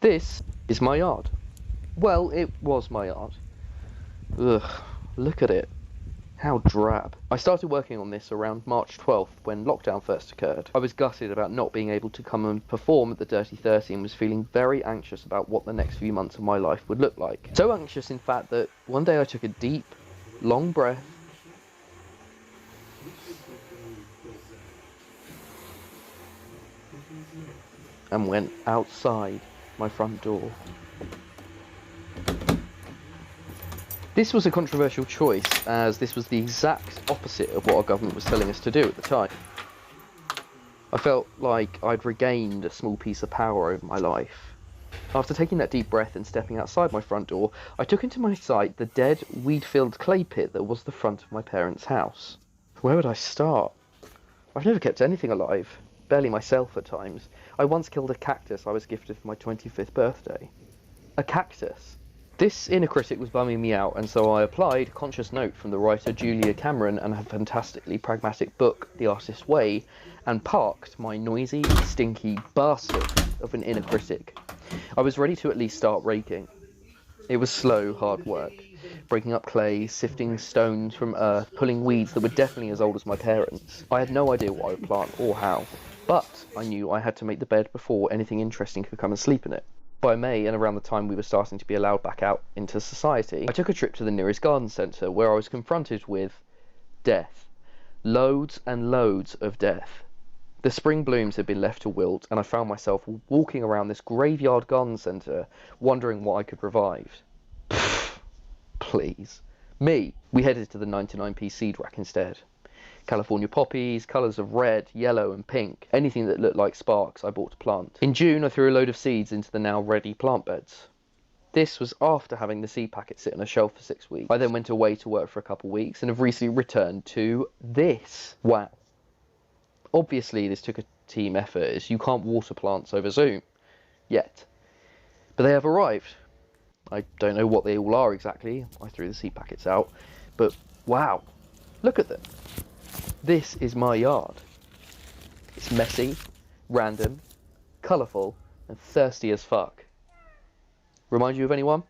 This is my yard. Well, it was my yard. Ugh, look at it. How drab. I started working on this around March 12th when lockdown first occurred. I was gutted about not being able to come and perform at the Dirty 30 and was feeling very anxious about what the next few months of my life would look like. So anxious, in fact, that one day I took a deep, long breath and went outside my front door. This was a controversial choice, as this was the exact opposite of what our government was telling us to do at the time. I felt like I'd regained a small piece of power over my life. After taking that deep breath and stepping outside my front door, I took into my sight the dead, weed-filled clay pit that was the front of my parents' house. Where would I start? I've never kept anything alive, barely myself at times. I once killed a cactus I was gifted for my 25th birthday. A cactus? This inner critic was bumming me out, and so I applied conscious note from the writer Julia Cameron and her fantastically pragmatic book, The Artist's Way, and parked my noisy, stinky bastard of an inner critic. I was ready to at least start raking. It was slow, hard work, breaking up clay, sifting stones from earth, pulling weeds that were definitely as old as my parents. I had no idea what I would plant or how, but I knew I had to make the bed before anything interesting could come and sleep in it. By May, and around the time we were starting to be allowed back out into society, I took a trip to the nearest garden centre where I was confronted with death. Loads and loads of death. The spring blooms had been left to wilt, and I found myself walking around this graveyard garden centre, wondering what I could revive. Pfft, please. Me. We headed to the 99p seed rack instead. California poppies, colours of red, yellow and pink, anything that looked like sparks I bought to plant. In June I threw a load of seeds into the now ready plant beds. This was after having the seed packet sit on a shelf for 6 weeks. I then went away to work for a couple of weeks and have recently returned to this. Wow. Obviously this took a team effort, as you can't water plants over Zoom. Yet. But they have arrived. I don't know what they all are exactly. I threw the seed packets out. But wow. Look at them. This is my yard. It's messy, random, colourful, and thirsty as fuck. Remind you of anyone?